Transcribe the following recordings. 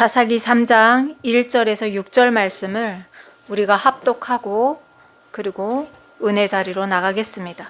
사사기 3장 1절에서 6절 말씀을 우리가 합독하고 그리고 은혜 자리로 나가겠습니다.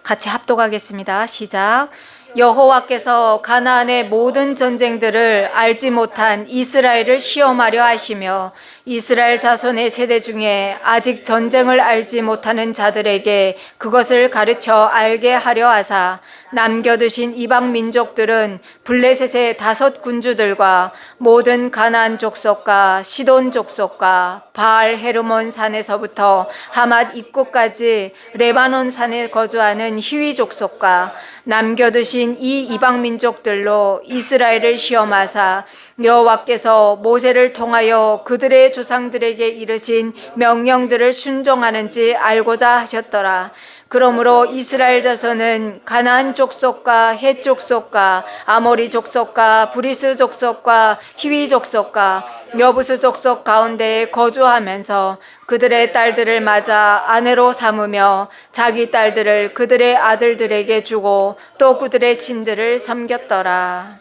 같이 합독하겠습니다. 시작. 여호와께서 가나안의 모든 전쟁들을 알지 못한 이스라엘을 시험하려 하시며 이스라엘 자손의 세대 중에 아직 전쟁을 알지 못하는 자들에게 그것을 가르쳐 알게 하려 하사 남겨두신 이방 민족들은 블레셋의 5 군주들과 모든 가나안 족속과 시돈 족속과 바알 헤르몬 산에서부터 하맛 입구까지 레바논 산에 거주하는 히위 족속과 남겨두신 이 이방 민족들로 이스라엘을 시험하사 여호와께서 모세를 통하여 그들의 조상들에게 이르신 명령들을 순종하는지 알고자 하셨더라. 그러므로 이스라엘 자손은 가나안 족속과 헷 족속과 아모리 족속과 브리스 족속과 히위 족속과 여부스 족속 가운데 거주하면서 그들의 딸들을 맞아 아내로 삼으며 자기 딸들을 그들의 아들들에게 주고 또 그들의 신들을 섬겼더라.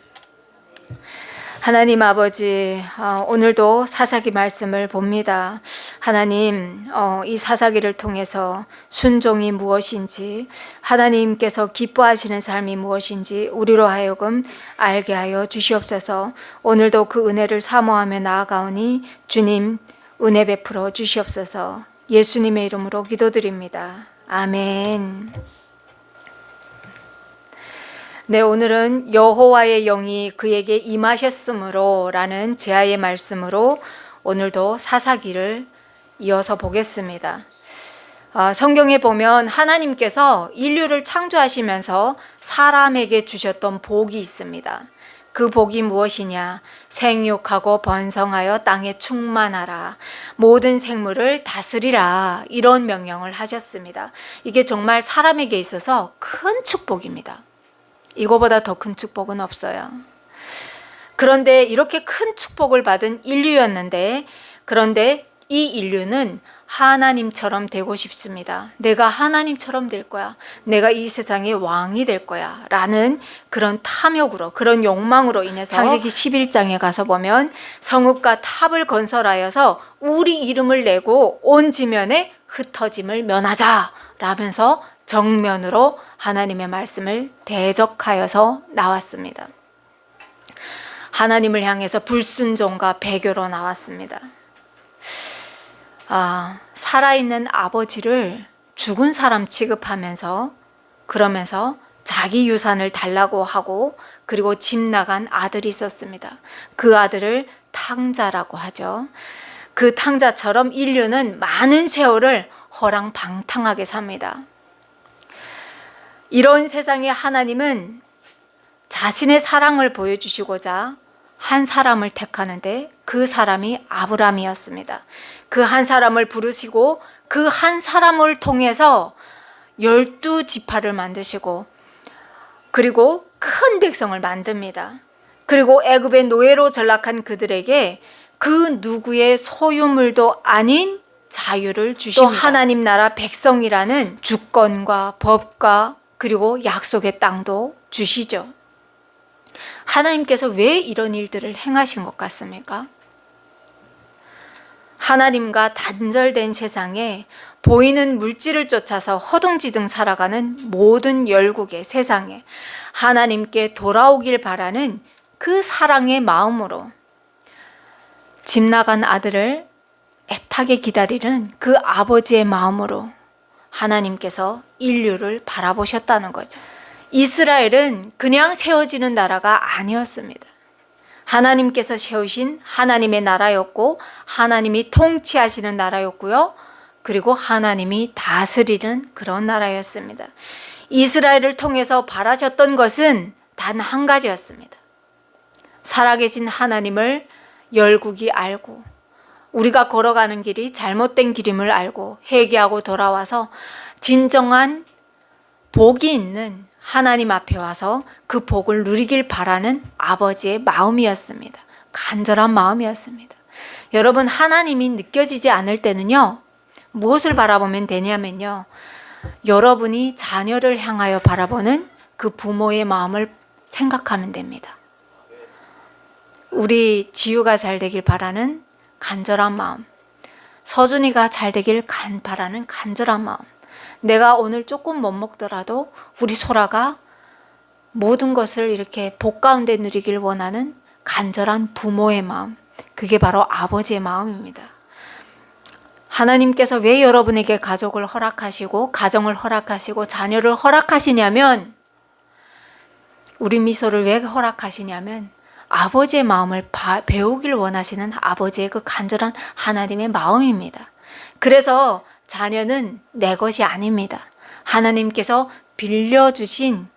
하나님 아버지, 오늘도 사사기 말씀을 봅니다. 하나님, 이 사사기를 통해서 순종이 무엇인지, 하나님께서 기뻐하시는 삶이 무엇인지 우리로 하여금 알게 하여 주시옵소서. 오늘도 그 은혜를 사모하며 나아가오니 주님 은혜 베풀어 주시옵소서. 예수님의 이름으로 기도드립니다. 아멘. 네, 오늘은 여호와의 영이 그에게 임하셨으므로 라는 제아의 말씀으로 오늘도 사사기를 이어서 보겠습니다. 성경에 보면 하나님께서 인류를 창조하시면서 사람에게 주셨던 복이 있습니다. 그 복이 무엇이냐? 생육하고 번성하여 땅에 충만하라. 모든 생물을 다스리라. 이런 명령을 하셨습니다. 이게 정말 사람에게 있어서 큰 축복입니다. 이거보다 더 큰 축복은 없어요. 그런데 이렇게 큰 축복을 받은 인류였는데, 그런데 이 인류는 하나님처럼 되고 싶습니다. 내가 하나님처럼 될 거야. 내가 이 세상의 왕이 될 거야. 라는 그런 탐욕으로, 그런 욕망으로 인해서 창세기 11장에 가서 보면 성읍과 탑을 건설하여서 우리 이름을 내고 온 지면에 흩어짐을 면하자 라면서 정면으로 하나님의 말씀을 대적하여서 나왔습니다. 하나님을 향해서 불순종과 배교로 나왔습니다. 살아있는 아버지를 죽은 사람 취급하면서 그러면서 자기 유산을 달라고 하고 그리고 집 나간 아들이 있었습니다. 그 아들을 탕자라고 하죠. 그 탕자처럼 인류는 많은 세월을 허랑방탕하게 삽니다. 이런 세상에 하나님은 자신의 사랑을 보여주시고자 한 사람을 택하는데 그 사람이 아브라함이었습니다. 그 한 사람을 부르시고 그 한 사람을 통해서 12지파를 만드시고 그리고 큰 백성을 만듭니다. 그리고 애굽의 노예로 전락한 그들에게 그 누구의 소유물도 아닌 자유를 주십니다. 또 하나님 나라 백성이라는 주권과 법과 그리고 약속의 땅도 주시죠. 하나님께서 왜 이런 일들을 행하신 것 같습니까? 하나님과 단절된 세상에 보이는 물질을 쫓아서 허둥지둥 살아가는 모든 열국의 세상에 하나님께 돌아오길 바라는 그 사랑의 마음으로 집 나간 아들을 애타게 기다리는 그 아버지의 마음으로 하나님께서 인류를 바라보셨다는 거죠. 이스라엘은 그냥 세워지는 나라가 아니었습니다. 하나님께서 세우신 하나님의 나라였고 하나님이 통치하시는 나라였고요. 그리고 하나님이 다스리는 그런 나라였습니다. 이스라엘을 통해서 바라셨던 것은 단 한 가지였습니다. 살아계신 하나님을 열국이 알고 우리가 걸어가는 길이 잘못된 길임을 알고 회개하고 돌아와서 진정한 복이 있는 하나님 앞에 와서 그 복을 누리길 바라는 아버지의 마음이었습니다. 간절한 마음이었습니다. 여러분, 하나님이 느껴지지 않을 때는요, 무엇을 바라보면 되냐면요, 여러분이 자녀를 향하여 바라보는 그 부모의 마음을 생각하면 됩니다. 우리 지유가 잘 되길 바라는 간절한 마음, 서준이가 잘 되길 바라는 간절한 마음, 내가 오늘 조금 못 먹더라도 우리 소라가 모든 것을 이렇게 복 가운데 누리길 원하는 간절한 부모의 마음, 그게 바로 아버지의 마음입니다. 하나님께서 왜 여러분에게 가족을 허락하시고 가정을 허락하시고 자녀를 허락하시냐면, 우리 미소를 왜 허락하시냐면 아버지의 마음을 배우길 원하시는 아버지의 그 간절한 하나님의 마음입니다. 그래서 자녀는 내 것이 아닙니다. 하나님께서 빌려주신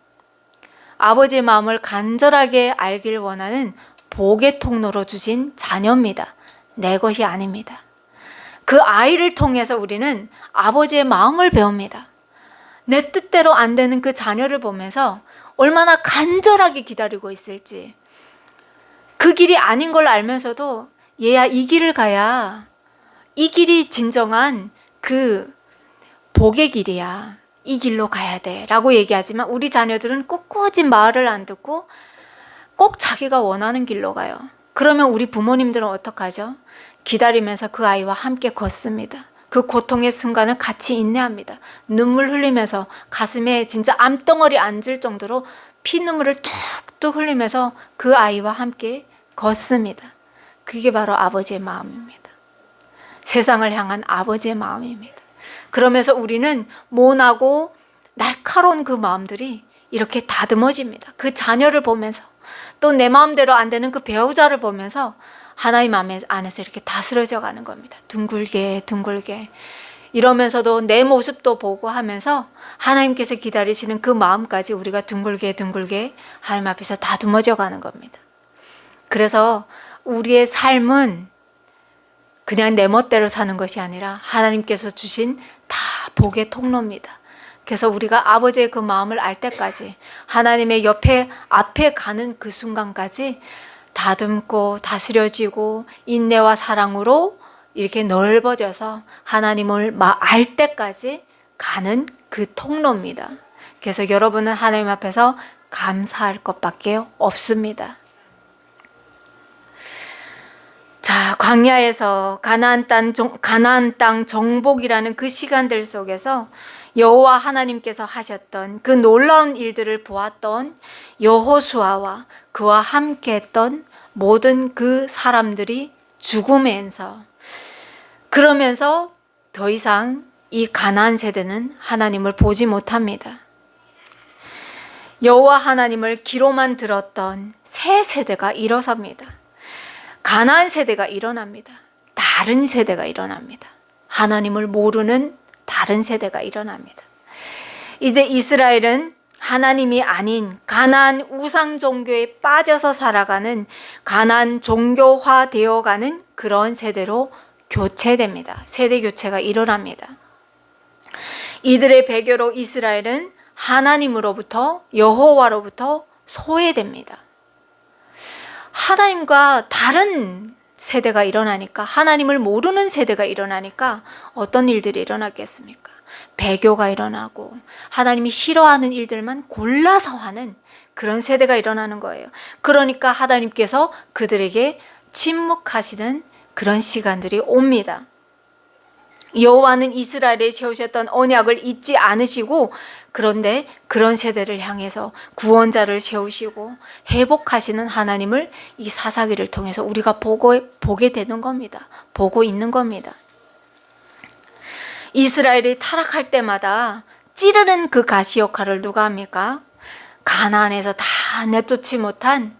아버지의 마음을 간절하게 알길 원하는 복의 통로로 주신 자녀입니다. 내 것이 아닙니다. 그 아이를 통해서 우리는 아버지의 마음을 배웁니다. 내 뜻대로 안 되는 그 자녀를 보면서 얼마나 간절하게 기다리고 있을지, 그 길이 아닌 걸 알면서도 얘야 이 길을 가야 이 길이 진정한 그 복의 길이야, 이 길로 가야 돼 라고 얘기하지만 우리 자녀들은 꿋꿋이 말을 안 듣고 꼭 자기가 원하는 길로 가요. 그러면 우리 부모님들은 어떡하죠? 기다리면서 그 아이와 함께 걷습니다. 그 고통의 순간을 같이 인내합니다. 눈물 흘리면서 가슴에 진짜 암덩어리 앉을 정도로 피눈물을 툭툭 흘리면서 그 아이와 함께 걷습니다. 그게 바로 아버지의 마음입니다. 세상을 향한 아버지의 마음입니다. 그러면서 우리는 모나고 날카로운 그 마음들이 이렇게 다듬어집니다. 그 자녀를 보면서, 또 내 마음대로 안 되는 그 배우자를 보면서 하나님 안에서 이렇게 다스려져 가는 겁니다. 둥글게 둥글게. 이러면서도 내 모습도 보고 하면서 하나님께서 기다리시는 그 마음까지 우리가 둥글게 둥글게 하나님 앞에서 다듬어져 가는 겁니다. 그래서 우리의 삶은 그냥 내 멋대로 사는 것이 아니라 하나님께서 주신 다 복의 통로입니다. 그래서 우리가 아버지의 그 마음을 알 때까지, 하나님의 앞에 가는 그 순간까지 다듬고 다스려지고 인내와 사랑으로 이렇게 넓어져서 하나님을 알 때까지 가는 그 통로입니다. 그래서 여러분은 하나님 앞에서 감사할 것밖에 없습니다. 자, 광야에서 가나안 땅 정복이라는 그 시간들 속에서 여호와 하나님께서 하셨던 그 놀라운 일들을 보았던 여호수아와 그와 함께했던 모든 그 사람들이 죽으면서, 그러면서 더 이상 이 가나안 세대는 하나님을 보지 못합니다. 여호와 하나님을 귀로만 들었던 새 세대가 일어섭니다. 가나안 세대가 일어납니다. 다른 세대가 일어납니다. 하나님을 모르는 다른 세대가 일어납니다. 이제 이스라엘은 하나님이 아닌 가나안 우상 종교에 빠져서 살아가는, 가나안 종교화 되어가는 그런 세대로 교체됩니다. 세대 교체가 일어납니다. 이들의 배교로 이스라엘은 하나님으로부터, 여호와로부터 소외됩니다. 하나님과 다른 세대가 일어나니까, 하나님을 모르는 세대가 일어나니까 어떤 일들이 일어났겠습니까? 배교가 일어나고 하나님이 싫어하는 일들만 골라서 하는 그런 세대가 일어나는 거예요. 그러니까 하나님께서 그들에게 침묵하시는 그런 시간들이 옵니다. 여호와는 이스라엘에 세우셨던 언약을 잊지 않으시고, 그런데 그런 세대를 향해서 구원자를 세우시고 회복하시는 하나님을 이 사사기를 통해서 우리가 보게 되는 겁니다. 보고 있는 겁니다. 이스라엘이 타락할 때마다 찌르는 그 가시 역할을 누가 합니까? 가나안에서 다 내쫓지 못한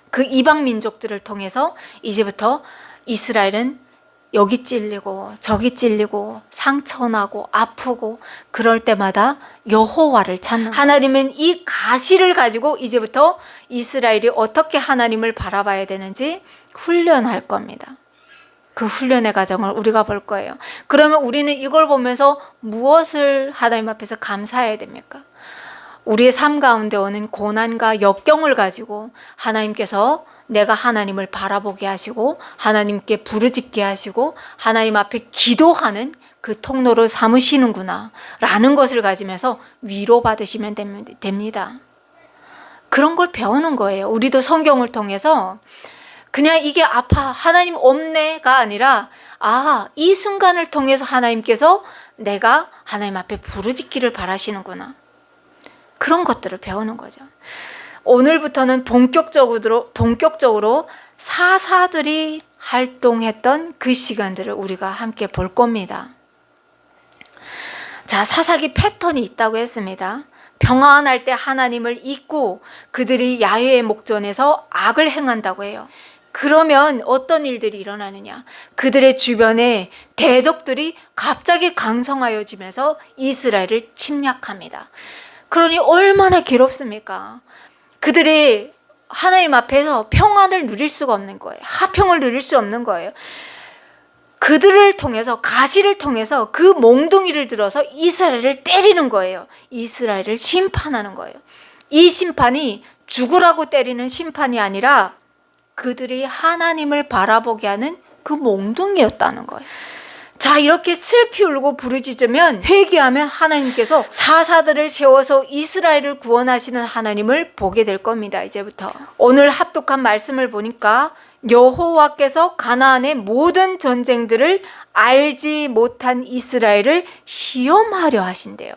그 이방 민족들을 통해서 이제부터 이스라엘은 여기 찔리고 저기 찔리고 상처나고 아프고 그럴 때마다 여호와를 찾는, 하나님은 이 가시를 가지고 이제부터 이스라엘이 어떻게 하나님을 바라봐야 되는지 훈련할 겁니다. 그 훈련의 과정을 우리가 볼 거예요. 그러면 우리는 이걸 보면서 무엇을 하나님 앞에서 감사해야 됩니까? 우리의 삶 가운데 오는 고난과 역경을 가지고 하나님께서 내가 하나님을 바라보게 하시고 하나님께 부르짖게 하시고 하나님 앞에 기도하는 그 통로를 삼으시는구나 라는 것을 가지면서 위로받으시면 됩니다. 그런 걸 배우는 거예요. 우리도 성경을 통해서 그냥 이게 아파, 하나님 없네가 아니라 이 순간을 통해서 하나님께서 내가 하나님 앞에 부르짖기를 바라시는구나. 그런 것들을 배우는 거죠. 오늘부터는 본격적으로 사사들이 활동했던 그 시간들을 우리가 함께 볼 겁니다. 자, 사사기 패턴이 있다고 했습니다. 평안할 때 하나님을 잊고 그들이 야훼의 목전에서 악을 행한다고 해요. 그러면 어떤 일들이 일어나느냐? 그들의 주변에 대적들이 갑자기 강성하여지면서 이스라엘을 침략합니다. 그러니 얼마나 괴롭습니까? 그들이 하나님 앞에서 평안을 누릴 수가 없는 거예요. 화평을 누릴 수 없는 거예요. 그들을 통해서, 가시를 통해서 그 몽둥이를 들어서 이스라엘을 때리는 거예요. 이스라엘을 심판하는 거예요. 이 심판이 죽으라고 때리는 심판이 아니라 그들이 하나님을 바라보게 하는 그 몽둥이였다는 거예요. 자, 이렇게 슬피 울고 부르짖으면, 회개하면 하나님께서 사사들을 세워서 이스라엘을 구원하시는 하나님을 보게 될 겁니다. 이제부터 오늘 합독한 말씀을 보니까 여호와께서 가나안의 모든 전쟁들을 알지 못한 이스라엘을 시험하려 하신대요.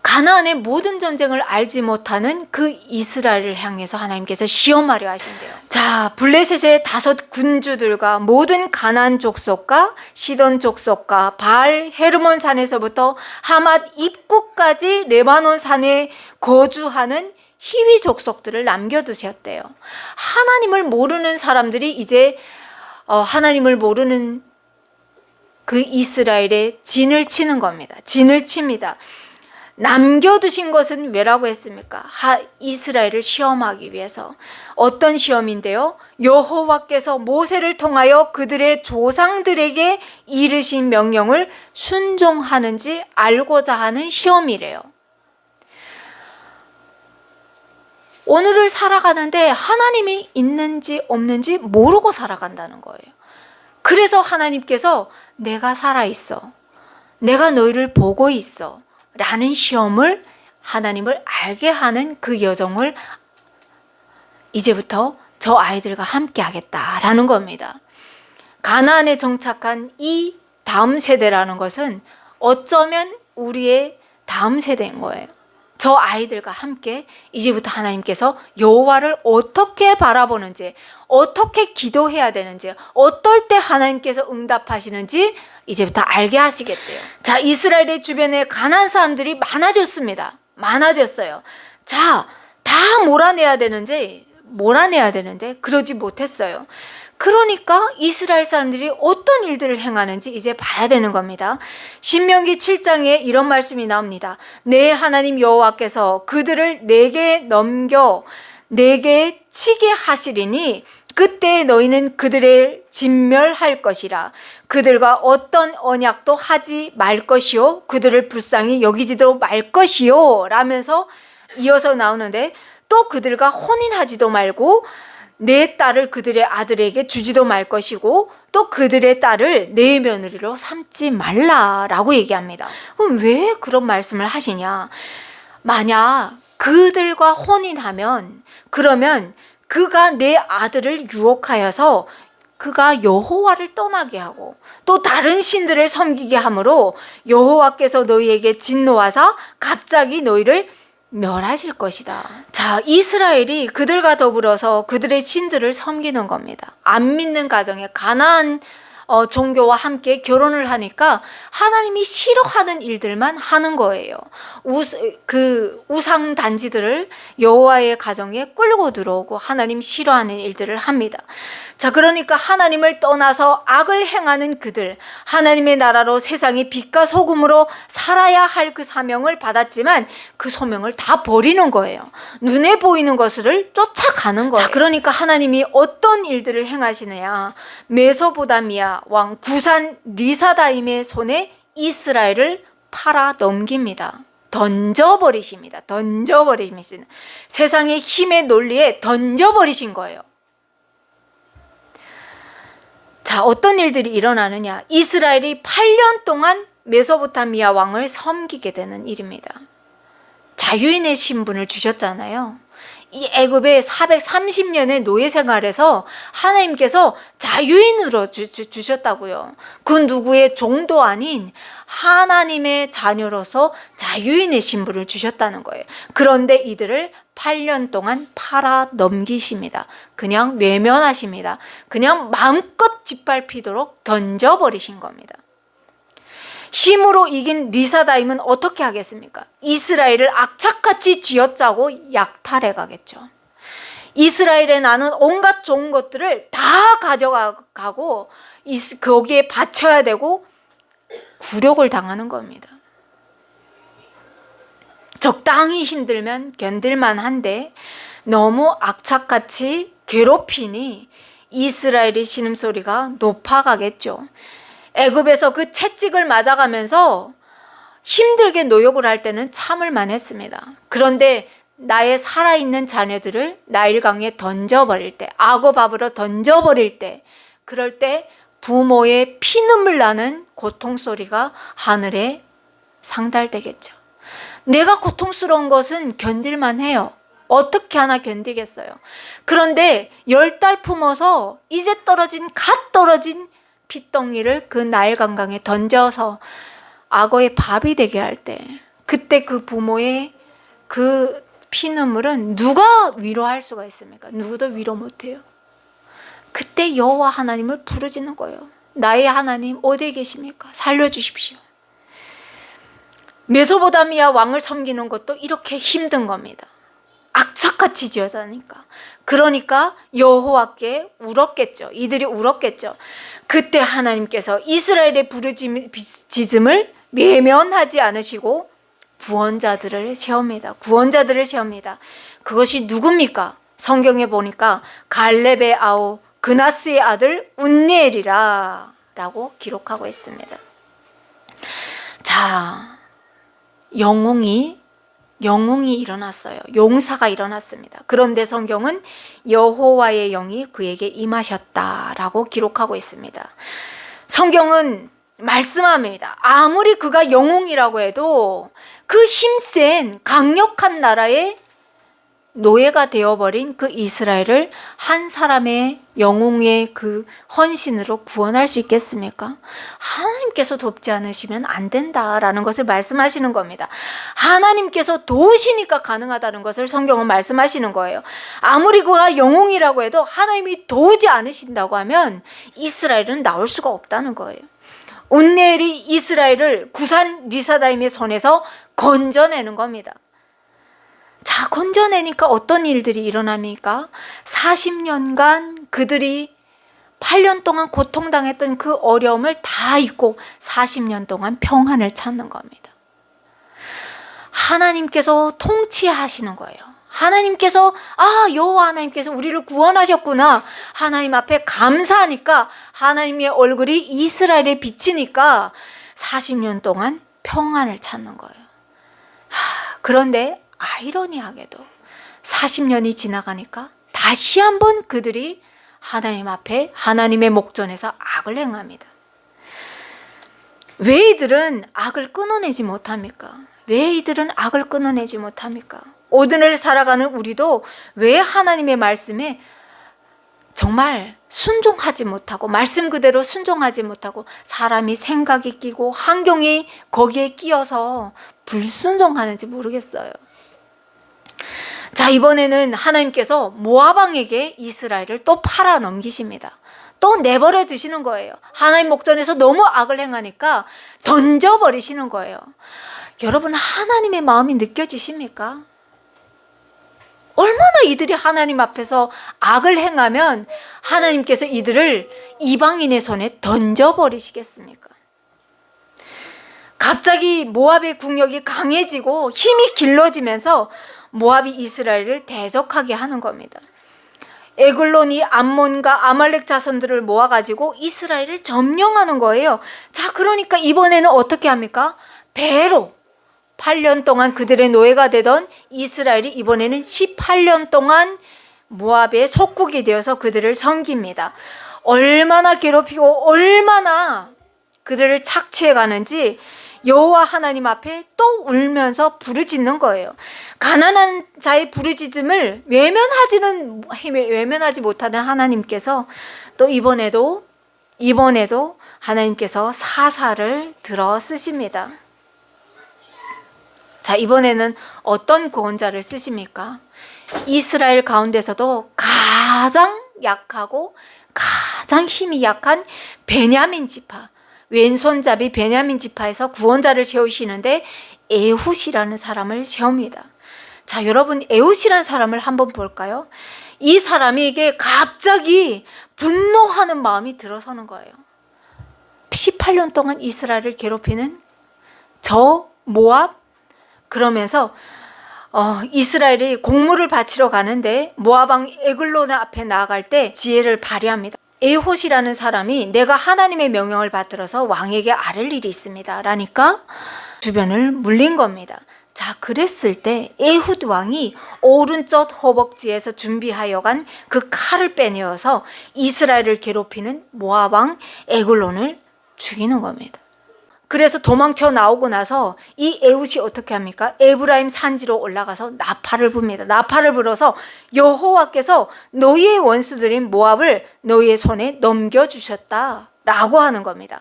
가나안의 모든 전쟁을 알지 못하는 그 이스라엘을 향해서 하나님께서 시험하려 하신대요. 자, 블레셋의 5 군주들과 모든 가나안 족속과 시돈 족속과 바알 헤르몬 산에서부터 하맛 입구까지 레바논 산에 거주하는 히위 족속들을 남겨두셨대요. 하나님을 모르는 사람들이 이제 하나님을 모르는 그 이스라엘에 진을 치는 겁니다. 진을 칩니다. 남겨두신 것은 왜라고 했습니까? 이스라엘을 시험하기 위해서. 어떤 시험인데요? 여호와께서 모세를 통하여 그들의 조상들에게 이르신 명령을 순종하는지 알고자 하는 시험이래요. 오늘을 살아가는데 하나님이 있는지 없는지 모르고 살아간다는 거예요. 그래서 하나님께서 내가 살아있어, 내가 너희를 보고 있어 라는 시험을, 하나님을 알게 하는 그 여정을 이제부터 저 아이들과 함께 하겠다라는 겁니다. 가나안에 정착한 이 다음 세대라는 것은 어쩌면 우리의 다음 세대인 거예요. 저 아이들과 함께 이제부터 하나님께서 여호와를 어떻게 바라보는지, 어떻게 기도해야 되는지, 어떨 때 하나님께서 응답하시는지 이제부터 알게 하시겠대요. 자, 이스라엘의 주변에 가나안 사람들이 많아졌습니다. 많아졌어요. 자, 다 몰아내야 되는데 그러지 못했어요. 그러니까 이스라엘 사람들이 어떤 일들을 행하는지 이제 봐야 되는 겁니다. 신명기 7장에 이런 말씀이 나옵니다. 내 하나님 여호와께서 그들을 내게 넘겨 내게 치게 하시리니 그때 너희는 그들을 진멸할 것이라. 그들과 어떤 언약도 하지 말 것이요 그들을 불쌍히 여기지도 말 것이요 라면서 이어서 나오는데, 또 그들과 혼인하지도 말고 내 딸을 그들의 아들에게 주지도 말 것이고 또 그들의 딸을 내 며느리로 삼지 말라라고 얘기합니다. 그럼 왜 그런 말씀을 하시냐? 만약 그들과 혼인하면, 그러면 그가 내 아들을 유혹하여서 그가 여호와를 떠나게 하고 또 다른 신들을 섬기게 함으로 여호와께서 너희에게 진노하사 갑자기 너희를 멸하실 것이다. 자, 이스라엘이 그들과 더불어서 그들의 신들을 섬기는 겁니다. 안 믿는 가정에 가나안 종교와 함께 결혼을 하니까 하나님이 싫어하는 일들만 하는 거예요. 그 우상 단지들을 여호와의 가정에 끌고 들어오고 하나님 싫어하는 일들을 합니다. 자, 그러니까 하나님을 떠나서 악을 행하는 그들, 하나님의 나라로 세상이 빛과 소금으로 살아야 할 그 사명을 받았지만 그 소명을 다 버리는 거예요. 눈에 보이는 것을 쫓아가는 거예요. 자, 그러니까 하나님이 어떤 일들을 행하시느냐? 메소보다미아 왕 구산 리사다임의 손에 이스라엘을 팔아 넘깁니다. 던져버리십니다. 던져버리십니다. 세상의 힘의 논리에 던져버리신 거예요. 자, 어떤 일들이 일어나느냐? 이스라엘이 8년 동안 메소포타미아 왕을 섬기게 되는 일입니다. 자유인의 신분을 주셨잖아요. 이 애굽의 430년의 노예 생활에서 하나님께서 자유인으로 주셨다고요. 그 누구의 종도 아닌 하나님의 자녀로서 자유인의 신분을 주셨다는 거예요. 그런데 이들을 8년 동안 팔아 넘기십니다. 그냥 외면하십니다. 그냥 마음껏 짓밟히도록 던져버리신 겁니다. 힘으로 이긴 리사다임은 어떻게 하겠습니까? 이스라엘을 악착같이 쥐어짜고 약탈해 가겠죠. 이스라엘에 나는 온갖 좋은 것들을 다 가져가고 거기에 바쳐야 되고 굴욕을 당하는 겁니다. 적당히 힘들면 견딜만 한데 너무 악착같이 괴롭히니 이스라엘의 신음소리가 높아가겠죠. 애굽에서 그 채찍을 맞아가면서 힘들게 노역을 할 때는 참을만 했습니다. 그런데 나의 살아있는 자녀들을 나일강에 던져버릴 때, 악어밥으로 던져버릴 때, 그럴 때 부모의 피눈물 나는 고통소리가 하늘에 상달되겠죠. 내가 고통스러운 것은 견딜만 해요. 어떻게 하나 견디겠어요. 그런데 10달 품어서 이제 갓 떨어진 핏덩이를 그 나일강강에 던져서 악어의 밥이 되게 할 때, 그때 그 부모의 그 피눈물은 누가 위로할 수가 있습니까? 누구도 위로 못해요. 그때 여호와 하나님을 부르짖는 거예요. 나의 하나님 어디에 계십니까? 살려주십시오. 메소보다미아 왕을 섬기는 것도 이렇게 힘든 겁니다. 악착같이 지어자니까. 그러니까 여호와께 울었겠죠. 이들이 울었겠죠. 그때 하나님께서 이스라엘의 부르짖음을 외면하지 않으시고 구원자들을 세웁니다. 구원자들을 세웁니다. 그것이 누굽니까? 성경에 보니까 갈렙의 아우 그나스의 아들 운니엘이라 라고 기록하고 있습니다. 자, 영웅이 일어났어요. 용사가 일어났습니다. 그런데 성경은 여호와의 영이 그에게 임하셨다라고 기록하고 있습니다. 성경은 말씀합니다. 아무리 그가 영웅이라고 해도 그 힘센 강력한 나라의 노예가 되어버린 그 이스라엘을 한 사람의 영웅의 그 헌신으로 구원할 수 있겠습니까? 하나님께서 돕지 않으시면 안 된다라는 것을 말씀하시는 겁니다. 하나님께서 도우시니까 가능하다는 것을 성경은 말씀하시는 거예요. 아무리 그가 영웅이라고 해도 하나님이 도우지 않으신다고 하면 이스라엘은 나올 수가 없다는 거예요. 운니엘이 이스라엘을 구산 리사다임의 손에서 건져내는 겁니다. 자, 건져내니까 어떤 일들이 일어납니까? 40년간 그들이 8년 동안 고통당했던 그 어려움을 다 잊고 40년 동안 평안을 찾는 겁니다. 하나님께서 통치하시는 거예요. 하나님께서 여호와 하나님께서 우리를 구원하셨구나. 하나님 앞에 감사하니까 하나님의 얼굴이 이스라엘에 비치니까 40년 동안 평안을 찾는 거예요. 그런데 아이러니하게도 40년이 지나가니까 다시 한번 그들이 하나님 앞에 하나님의 목전에서 악을 행합니다. 왜 이들은 악을 끊어내지 못합니까? 왜 이들은 악을 끊어내지 못합니까? 오늘을 살아가는 우리도 왜 하나님의 말씀에 정말 순종하지 못하고 말씀 그대로 순종하지 못하고 사람이 생각이 끼고 환경이 거기에 끼어서 불순종하는지 모르겠어요. 자, 이번에는 하나님께서 모압 왕에게 이스라엘을 또 팔아 넘기십니다. 또 내버려 두시는 거예요. 하나님 목전에서 너무 악을 행하니까 던져버리시는 거예요. 여러분, 하나님의 마음이 느껴지십니까? 얼마나 이들이 하나님 앞에서 악을 행하면 하나님께서 이들을 이방인의 손에 던져버리시겠습니까? 갑자기 모압의 국력이 강해지고 힘이 길러지면서 모압이 이스라엘을 대적하게 하는 겁니다. 에글론이 암몬과 아말렉 자손들을 모아가지고 이스라엘을 점령하는 거예요. 자, 그러니까 이번에는 어떻게 합니까? 배로 8년 동안 그들의 노예가 되던 이스라엘이 이번에는 18년 동안 모압의 속국이 되어서 그들을 섬깁니다. 얼마나 괴롭히고 얼마나 그들을 착취해 가는지 여호와 하나님 앞에 또 울면서 부르짖는 거예요. 가난한 자의 부르짖음을 외면하지 못하는 하나님께서 또 이번에도 하나님께서 사사를 들어 쓰십니다. 자, 이번에는 어떤 구원자를 쓰십니까? 이스라엘 가운데서도 가장 약하고 가장 힘이 약한 베냐민 지파, 왼손잡이 베냐민 지파에서 구원자를 세우시는데 에훗이라는 사람을 세웁니다. 자, 여러분, 에훗이라는 사람을 한번 볼까요? 이 사람에게 갑자기 분노하는 마음이 들어서는 거예요. 18년 동안 이스라엘을 괴롭히는 저 모압, 그러면서 이스라엘이 곡물을 바치러 가는데 모압 왕 에글론 앞에 나아갈 때 지혜를 발휘합니다. 에훗이라는 사람이 내가 하나님의 명령을 받들어서 왕에게 아뢰를 일이 있습니다 라니까 주변을 물린 겁니다. 자, 그랬을 때 에훗 왕이 오른쪽 허벅지에서 준비하여 간 그 칼을 빼내어서 이스라엘을 괴롭히는 모압 왕 에글론을 죽이는 겁니다. 그래서 도망쳐 나오고 나서 이 에훗이 어떻게 합니까? 에브라임 산지로 올라가서 나팔을 붑니다. 나팔을 불어서 여호와께서 너희의 원수들인 모압을 너희의 손에 넘겨주셨다라고 하는 겁니다.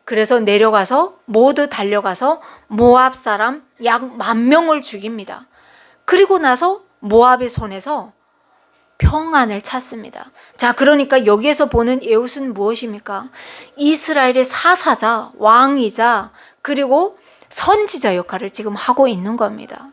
그래서 내려가서 모두 달려가서 모압 사람 약 10,000명을 죽입니다. 그리고 나서 모압의 손에서 평안을 찾습니다. 자, 그러니까 여기에서 보는 에훗은 무엇입니까? 이스라엘의 사사자, 왕이자 그리고 선지자 역할을 지금 하고 있는 겁니다.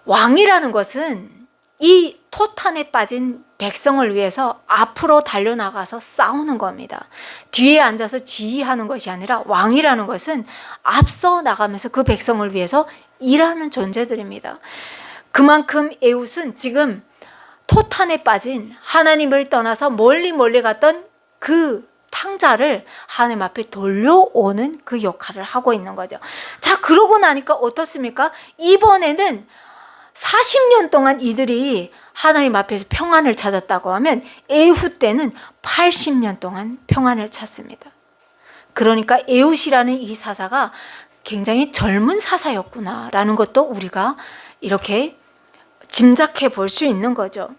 왕이라는 것은 이 토탄에 빠진 백성을 위해서 앞으로 달려나가서 싸우는 겁니다. 뒤에 앉아서 지휘하는 것이 아니라 왕이라는 것은 앞서 나가면서 그 백성을 위해서 일하는 존재들입니다. 그만큼 에훗은 지금 토탄에 빠진 하나님을 떠나서 멀리 갔던 그 탕자를 하나님 앞에 돌려오는 그 역할을 하고 있는 거죠. 자, 그러고 나니까 어떻습니까? 이번에는 40년 동안 이들이 하나님 앞에서 평안을 찾았다고 하면 에훗 때는 80년 동안 평안을 찾습니다. 그러니까 에훗이라는 이 사사가 굉장히 젊은 사사였구나라는 것도 우리가 이렇게 짐작해 볼 수 있는 거죠.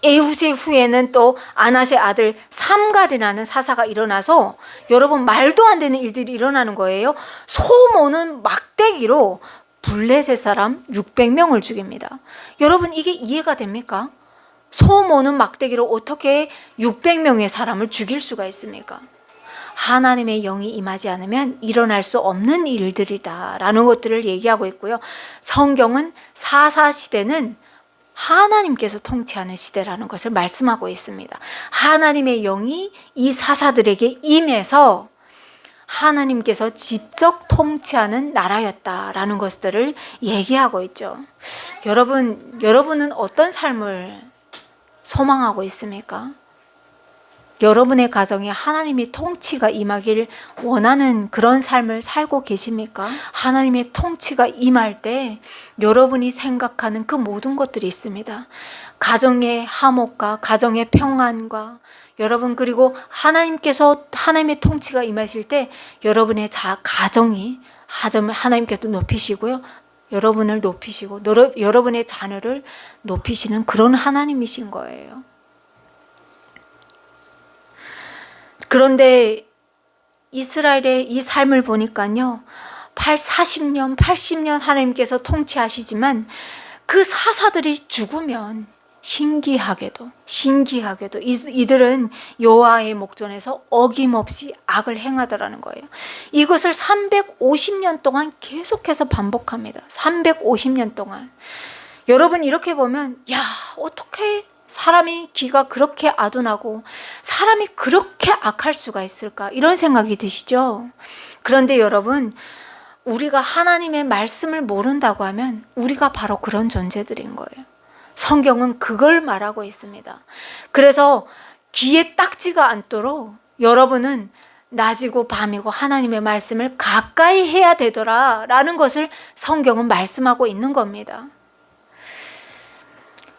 에훗의 후에는 또 아낫의 아들 삼갈이라는 사사가 일어나서 여러분 말도 안 되는 일들이 일어나는 거예요. 소 모는 막대기로 블레셋 사람 600명을 죽입니다. 여러분, 이게 이해가 됩니까? 소 모는 막대기로 어떻게 600명의 사람을 죽일 수가 있습니까? 하나님의 영이 임하지 않으면 일어날 수 없는 일들이다라는 것들을 얘기하고 있고요. 성경은 사사 시대는 하나님께서 통치하는 시대라는 것을 말씀하고 있습니다. 하나님의 영이 이 사사들에게 임해서 하나님께서 직접 통치하는 나라였다라는 것들을 얘기하고 있죠. 여러분은 어떤 삶을 소망하고 있습니까? 여러분의 가정에 하나님의 통치가 임하길 원하는 그런 삶을 살고 계십니까? 하나님의 통치가 임할 때 여러분이 생각하는 그 모든 것들이 있습니다. 가정의 화목과 가정의 평안과 여러분, 그리고 하나님의 통치가 임하실 때 여러분의 가정이 하나님께서 높이시고요. 여러분을 높이시고 여러분의 자녀를 높이시는 그런 하나님이신 거예요. 그런데 이스라엘의 이 삶을 보니까요, 40년, 80년 하나님께서 통치하시지만 그 사사들이 죽으면 신기하게도 이들은 여호와의 목전에서 어김없이 악을 행하더라는 거예요. 이것을 350년 동안 계속해서 반복합니다. 350년 동안. 여러분, 이렇게 보면 어떻게 사람이 귀가 그렇게 아둔하고 사람이 그렇게 악할 수가 있을까, 이런 생각이 드시죠? 그런데 여러분, 우리가 하나님의 말씀을 모른다고 하면 우리가 바로 그런 존재들인 거예요. 성경은 그걸 말하고 있습니다. 그래서 귀에 딱지가 않도록 여러분은 낮이고 밤이고 하나님의 말씀을 가까이 해야 되더라라는 것을 성경은 말씀하고 있는 겁니다.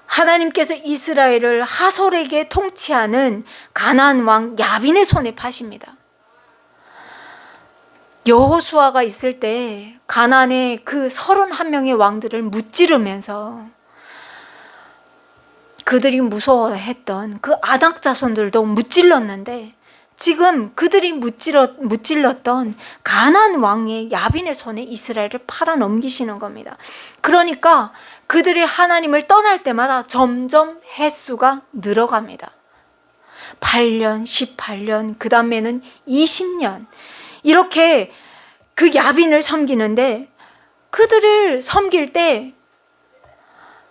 하나님께서 이스라엘을 하솔에게 통치하는 가나안 왕 야빈의 손에 파십니다. 여호수아가 있을 때 가나안의 그 31명의 왕들을 무찌르면서 그들이 무서워했던 그 아낙 자손들도 무찔렀는데, 지금 그들이 무찔렀던 가나안 왕의 야빈의 손에 이스라엘을 팔아넘기시는 겁니다. 그러니까 그들이 하나님을 떠날 때마다 점점 횟수가 늘어갑니다. 8년, 18년, 그 다음에는 20년, 이렇게 그 야빈을 섬기는데, 그들을 섬길 때,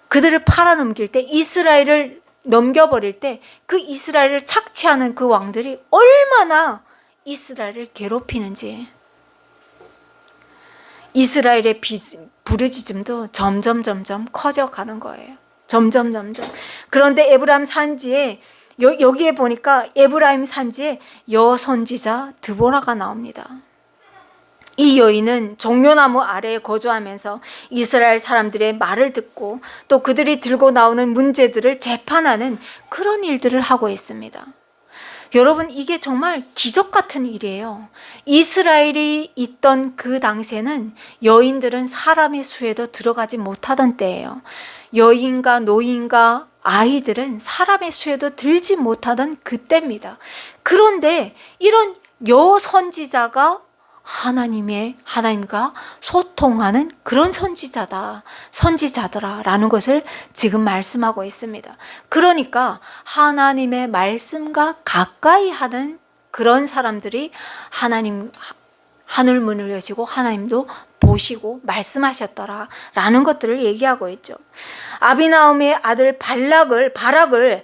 그들을 팔아넘길 때, 이스라엘을 넘겨버릴 때 그 이스라엘을 착취하는 그 왕들이 얼마나 이스라엘을 괴롭히는지, 이스라엘의 부르짖음도 점점 커져가는 거예요. 점점. 그런데 에브라임 산지에, 여기에 보니까 에브라임 산지에 여선지자 드보라가 나옵니다. 이 여인은 종려나무 아래에 거주하면서 이스라엘 사람들의 말을 듣고 또 그들이 들고 나오는 문제들을 재판하는 그런 일들을 하고 있습니다. 여러분, 이게 정말 기적 같은 일이에요. 이스라엘이 있던 그 당시에는 여인들은 사람의 수에도 들어가지 못하던 때예요. 여인과 노인과 아이들은 사람의 수에도 들지 못하던 그때입니다. 그런데 이런 여선지자가 하나님과 소통하는 그런 선지자더라라는 것을 지금 말씀하고 있습니다. 그러니까 하나님의 말씀과 가까이 하는 그런 사람들이 하나님 하늘 문을 여시고 하나님도 보시고 말씀하셨더라라는 것들을 얘기하고 있죠. 아비나움의 아들 바락을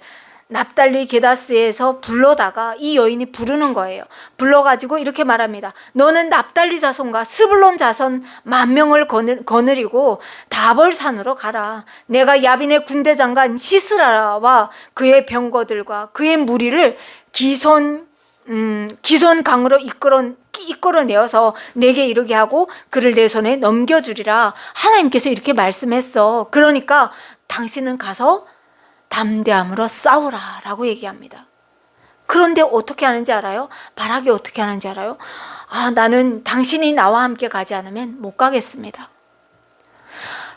납달리 게다스에서 불러다가 이 여인이 부르는 거예요. 불러가지고 이렇게 말합니다. 너는 납달리 자손과 스불론 자손 10,000명을 거느리고 다볼산으로 가라. 내가 야빈의 군대 장관 시스라와 그의 병거들과 그의 무리를 기손 강으로 이끌어내어서 내게 이르게 하고 그를 내 손에 넘겨주리라. 하나님께서 이렇게 말씀했어. 그러니까 당신은 가서 담대함으로 싸우라 라고 얘기합니다. 그런데 어떻게 하는지 알아요? 바락이 어떻게 하는지 알아요? 나는 당신이 나와 함께 가지 않으면 못 가겠습니다.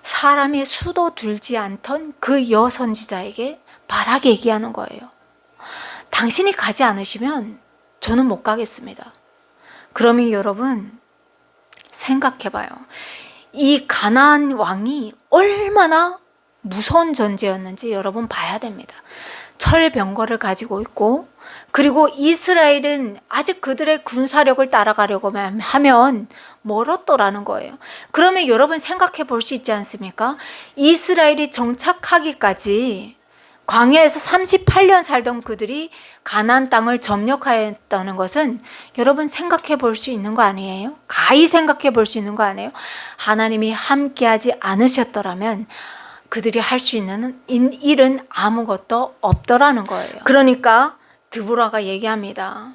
사람의 수도 들지 않던 그 여선지자에게 바락이 얘기하는 거예요. 당신이 가지 않으시면 저는 못 가겠습니다. 그러면 여러분 생각해봐요. 이 가나안 왕이 얼마나 무서운 존재였는지 여러분 봐야 됩니다. 철병거를 가지고 있고, 그리고 이스라엘은 아직 그들의 군사력을 따라가려고 하면 멀었더라는 거예요. 그러면 여러분 생각해 볼 수 있지 않습니까? 이스라엘이 정착하기까지 광야에서 38년 살던 그들이 가나안 땅을 점령하였다는 것은 여러분 생각해 볼 수 있는 거 아니에요? 가히 생각해 볼 수 있는 거 아니에요? 하나님이 함께하지 않으셨더라면 그들이 할 수 있는 일은 아무것도 없더라는 거예요. 그러니까 드보라가 얘기합니다.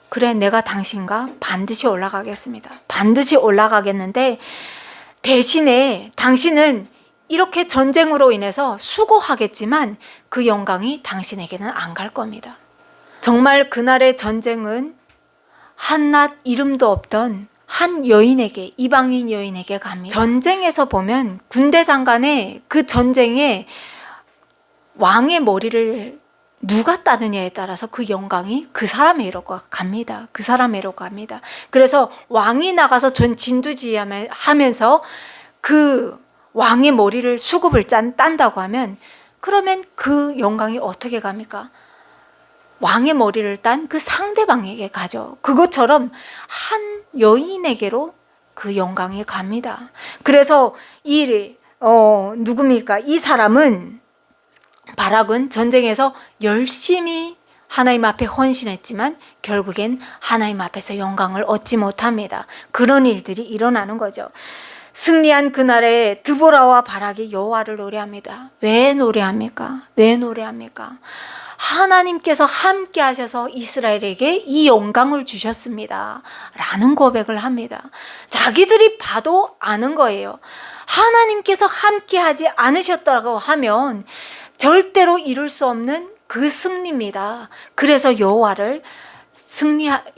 그래, 내가 당신과 반드시 올라가겠습니다. 반드시 올라가겠는데 대신에 당신은 이렇게 전쟁으로 인해서 수고하겠지만 그 영광이 당신에게는 안 갈 겁니다. 정말 그날의 전쟁은 한낱 이름도 없던 한 여인에게, 이방인 여인에게 갑니다. 전쟁에서 보면 군대 장관의 그 전쟁에 왕의 머리를 누가 따느냐에 따라서 그 영광이 그 사람에게로 갑니다. 그 사람에게로 갑니다. 그래서 왕이 나가서 진두지휘하면서 그 왕의 머리를 수급을 딴다고 하면, 그러면 그 영광이 어떻게 갑니까? 왕의 머리를 딴 그 상대방에게 가죠. 그것처럼 한 여인에게로 그 영광이 갑니다. 그래서 누굽니까? 이 사람은, 바락은 전쟁에서 열심히 하나님 앞에 헌신했지만 결국엔 하나님 앞에서 영광을 얻지 못합니다. 그런 일들이 일어나는 거죠. 승리한 그날에 드보라와 바락이 여호와를 노래합니다. 왜 노래합니까? 왜 노래합니까? 하나님께서 함께 하셔서 이스라엘에게 이 영광을 주셨습니다 라는 고백을 합니다. 자기들이 봐도 아는 거예요. 하나님께서 함께 하지 않으셨다고 하면 절대로 이룰 수 없는 그 승리입니다. 그래서 여호와를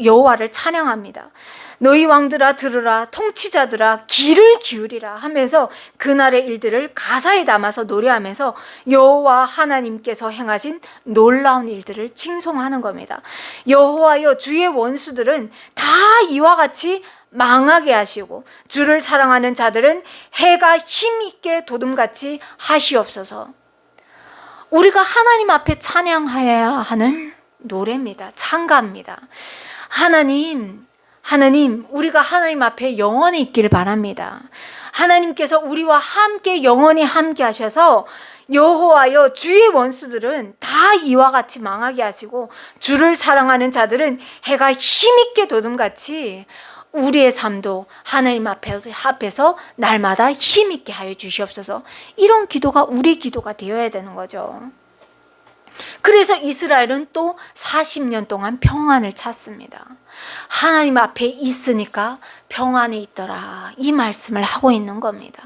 여호와를 찬양합니다. 너희 왕들아 들으라, 통치자들아 귀를 기울이라 하면서 그날의 일들을 가사에 담아서 노래하면서 여호와 하나님께서 행하신 놀라운 일들을 칭송하는 겁니다. 여호와여, 주의 원수들은 다 이와 같이 망하게 하시고 주를 사랑하는 자들은 해가 힘있게 도둠같이 하시옵소서. 우리가 하나님 앞에 찬양해야 하는 노래입니다. 찬가입니다. 하나님, 우리가 하나님 앞에 영원히 있기를 바랍니다. 하나님께서 우리와 함께 영원히 함께 하셔서 여호와여, 주의 원수들은 다 이와 같이 망하게 하시고 주를 사랑하는 자들은 해가 힘있게 도둠같이 우리의 삶도 하나님 앞에서 날마다 힘있게 하여 주시옵소서. 이런 기도가 우리 기도가 되어야 되는 거죠. 그래서 이스라엘은 또 40년 동안 평안을 찾습니다. 하나님 앞에 있으니까 평안이 있더라, 이 말씀을 하고 있는 겁니다.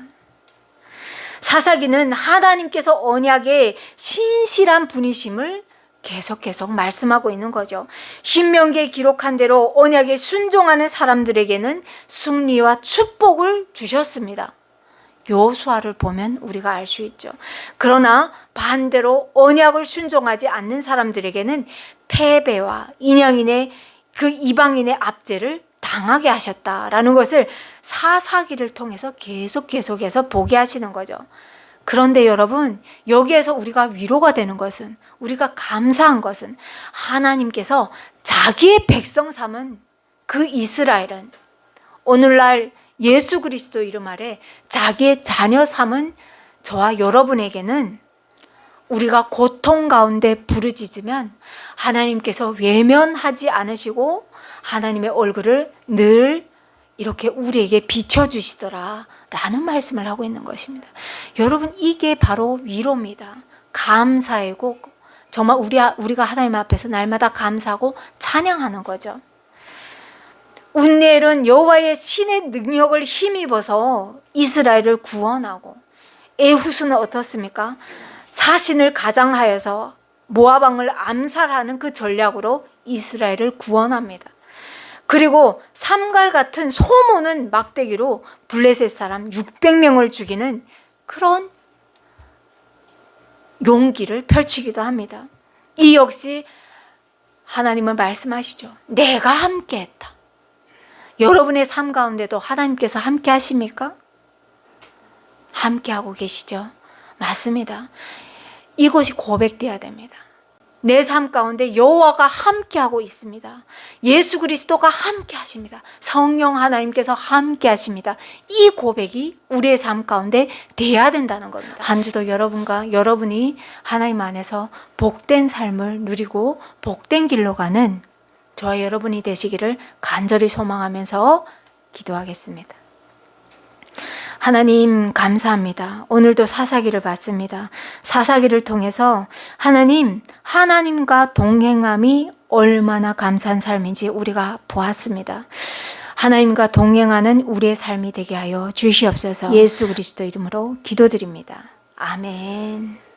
사사기는 하나님께서 언약의 신실한 분이심을 계속 말씀하고 있는 거죠. 신명기에 기록한 대로 언약에 순종하는 사람들에게는 승리와 축복을 주셨습니다. 여호수아를 보면 우리가 알 수 있죠. 그러나 반대로 언약을 순종하지 않는 사람들에게는 패배와 그 이방인의 압제를 당하게 하셨다라는 것을 사사기를 통해서 계속해서 보게 하시는 거죠. 그런데 여러분, 여기에서 우리가 위로가 되는 것은, 우리가 감사한 것은 하나님께서 자기의 백성 삼은 그 이스라엘은 오늘날 예수 그리스도 이름 아래 자기의 자녀 삼은 저와 여러분에게는 우리가 고통 가운데 부르짖으면 하나님께서 외면하지 않으시고 하나님의 얼굴을 늘 이렇게 우리에게 비춰주시더라 라는 말씀을 하고 있는 것입니다. 여러분, 이게 바로 위로입니다. 감사이고 정말 우리가 하나님 앞에서 날마다 감사하고 찬양하는 거죠. 운니엘은 여호와의 신의 능력을 힘입어서 이스라엘을 구원하고, 에후스는 어떻습니까? 사신을 가장하여서 모압 왕을 암살하는 그 전략으로 이스라엘을 구원합니다. 그리고 삼갈 같은 소모는 막대기로 블레셋 사람 600명을 죽이는 그런 용기를 펼치기도 합니다. 이 역시 하나님은 말씀하시죠. 내가 함께했다. 여러분의 삶 가운데도 하나님께서 함께 하십니까? 함께하고 계시죠? 맞습니다. 이것이 고백되어야 됩니다. 내 삶 가운데 여호와가 함께하고 있습니다. 예수 그리스도가 함께 하십니다. 성령 하나님께서 함께 하십니다. 이 고백이 우리의 삶 가운데 돼야 된다는 겁니다. 한 주도 여러분이 하나님 안에서 복된 삶을 누리고 복된 길로 가는 저와 여러분이 되시기를 간절히 소망하면서 기도하겠습니다. 하나님 감사합니다. 오늘도 사사기를 봤습니다. 사사기를 통해서 하나님과 동행함이 얼마나 감사한 삶인지 우리가 보았습니다. 하나님과 동행하는 우리의 삶이 되게 하여 주시옵소서. 예수 그리스도 이름으로 기도드립니다. 아멘.